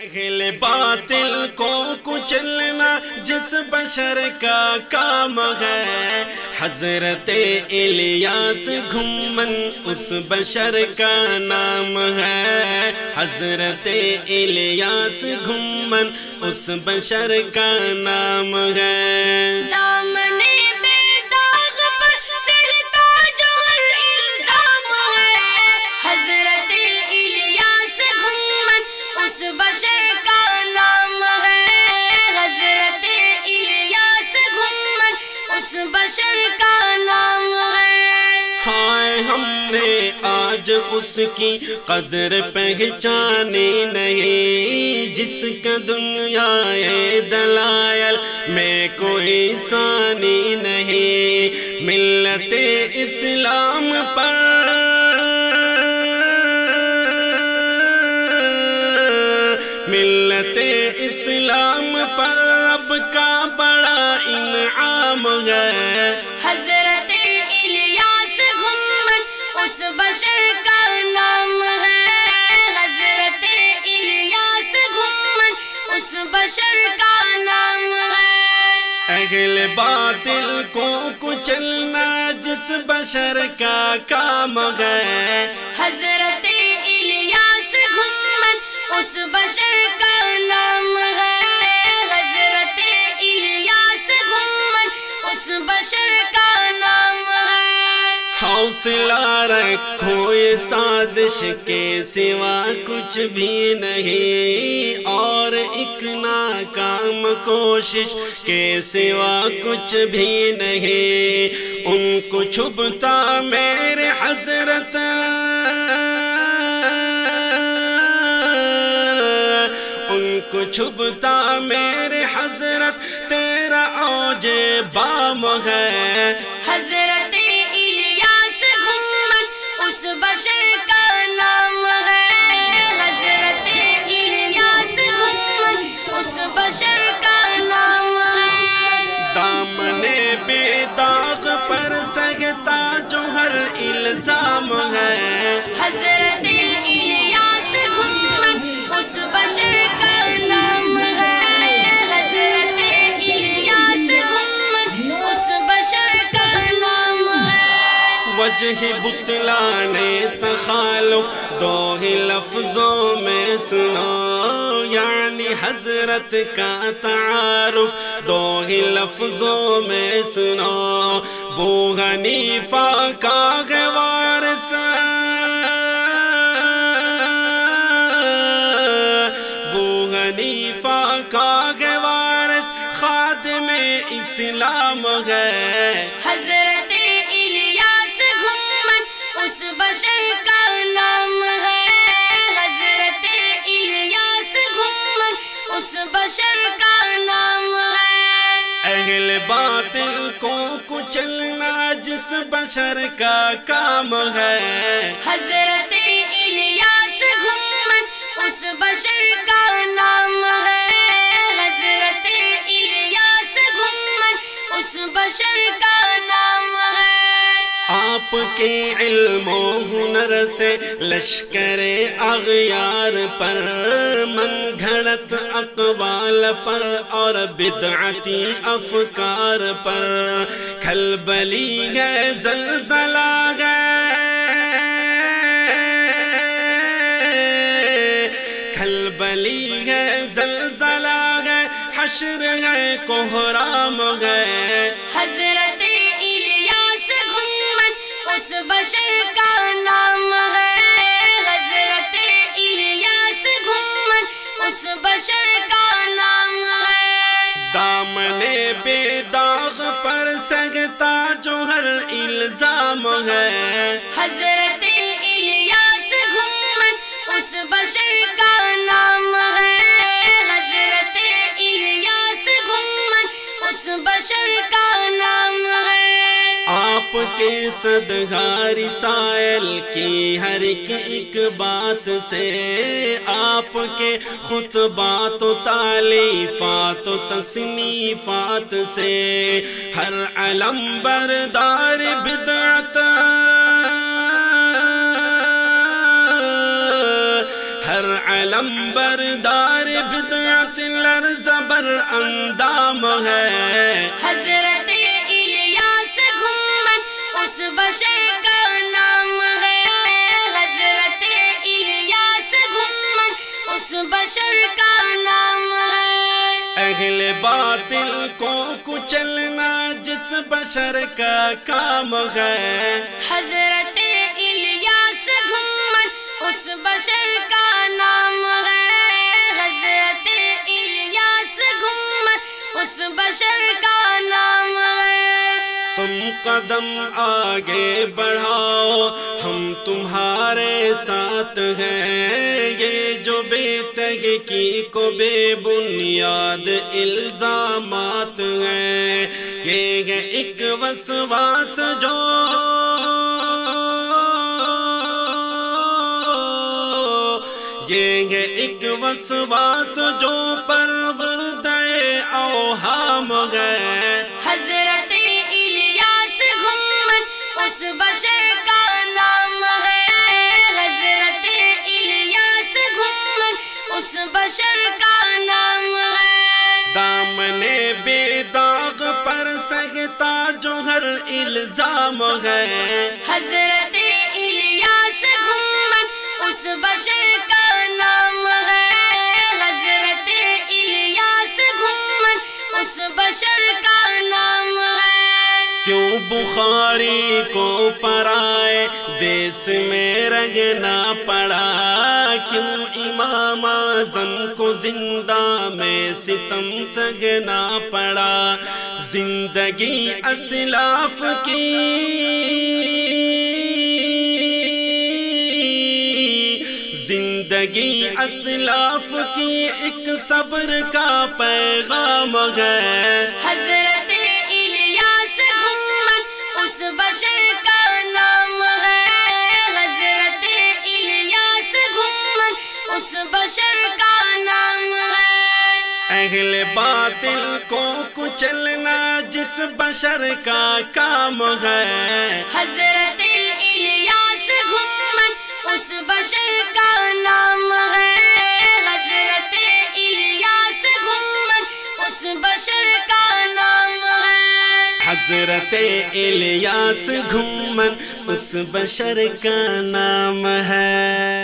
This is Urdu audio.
اہل باطل کو کچلنا جس بشر کا کام ہے، حضرت الیاس گھمن اس بشر کا نام ہے، حضرت الیاس گھمن اس بشر کا نام ہے۔ دامنے بے داغ پر سرتا جو ہر الزام ہے، حضرت الیاس گھمن اس بشر کا نام ہے، حضرت الیاس گھمن اس بشر کا نام ہے۔ ہائے ہم نے آج اس کی قدر پہچانی نہیں، جس کا دنیا دلائل میں کوئی ثانی نہیں، ملت اسلام پر ملت اسلام پر رب کا بڑا انعام ہے، حضرت الیاس گھمن اس بشر کا نام ہے، حضرت الیاس گھمن اس بشر کا نام ہے۔ اہل باطل کو کچلنا جس بشر کا کام ہے، حضرت الیاس گھمن اس بشر کا نام ہے، حضرت الیاس گھمن اس بشر کا نام ہے۔ حوصلہ رکھو یہ سازش کے سوا کچھ بھی نہیں، اور ایک ناکام کوشش کے سوا کچھ بھی نہیں، ان کو چھپتا میرے حضرت ان کو چھپتا میرے حضرت تیرا اوج بام ہے، حضرت الیاس گھمن اس بشر کا نام ہے، حضرت الیاس گھمن اس بشر کا نام ہے۔ دامنے بے داغ پر سہتا جو ہر الزام ہے، حضرت الیاس گھمن اس بشر کا نام ہے، حضرت الیاس گھمن اس بشر کا نام ہے۔ وجہ بطلان تخالف دو ہی لفظوں میں سنو، یعنی حضرت کا تعارف دو ہی لفظوں میں سنو، ابو حنیفہ کا وارث ابو حنیفہ کا وارث خادم اسلام ہے، حضرت الیاس گھمن اس بشر کا نام ہے، حضرت الیاس گھمن اس بشر کا نام ہے۔ اہل باطل کو کچلنا جس بشر کا کام ہے، حضرت الیاس گھمن اس بشر کا نام ہے، حضرت الیاس گھمن اس بشر کا نام ہے۔ آپ کے علم و ہنر سے لشکر اغیار پر، من گھڑت اقوال پر اور بدعتی افکار پر، کھلبلی ہے زلزلہ ہے، کھلبلی ہے زلزلہ ہے، حشر ہے کوہرام ہے، حضرت الیاس گھمن اس بشر کا نام ہے، حضرت الیاس گھمن اس بشر کا نام ہے۔ دامنے بے داغ پر سگتا جو ہر الزام ہے، حضرت الیاس گھمن اس بشر کا نام ہے، حضرت الیاس گھمن اس بشر کا نام ہے۔ آپ کے صدقہ رسائل کی ہر ایک بات سے، آپ کے خطبات و تالیفات و تصنیفات سے، ہر علم بردار بدعت ہر علم بردار بدعت لرز بر اندام ہے حضرت الیاس گھمن اس بشر کا نام ہے حضرت الیاس گھمن اس بشر کا نام ہے اہل باطل کو کچلنا جس بشر کا کام ہے حضرت الیاس گھمن اس بشر کا نام ہے حضرت الیاس گھمن اس بشر کا نام ہے تم قدم آگے بڑھاؤ ہم تمہارے ساتھ ہیں یہ جو بے تحقیق و بے بنیاد الزامات ہیں یہ ہے ایک وسواس جو یہ ہے ایک وسواس جو پرورد اوہام ہے حضرت الیاس گھمن اس بشر کا نام ہے حضرت الیاس گھمن اس بشر کا نام ہے دامن بے داغ پر سہتا جو ہر الزام ہے حضرت الیاس گھمن اس بشر کا نام ہے حضرت الیاس گھمن اس بشر کا نام ہے کیوں بخاری کو پرائے دیس میں رہنا پڑا کیوں امام اعظم کو زندہ میں ستم سہنا پڑا زندگی اسلاف کی زندگی اسلاف کی ایک صبر کا پیغام ہے حضرت الیاس گھمن اس بشر کا نام ہے حضرت الیاس گھمن اس بشر کا نام ہے اہل باطل کو کچلنا جس بشر کا کام ہے حضرت الیاس گھمن اس بشر کا نام ہے حضرت الیاس گھمن اس بشر کا نام ہے حضرت الیاس گھمن اس بشر کا نام ہے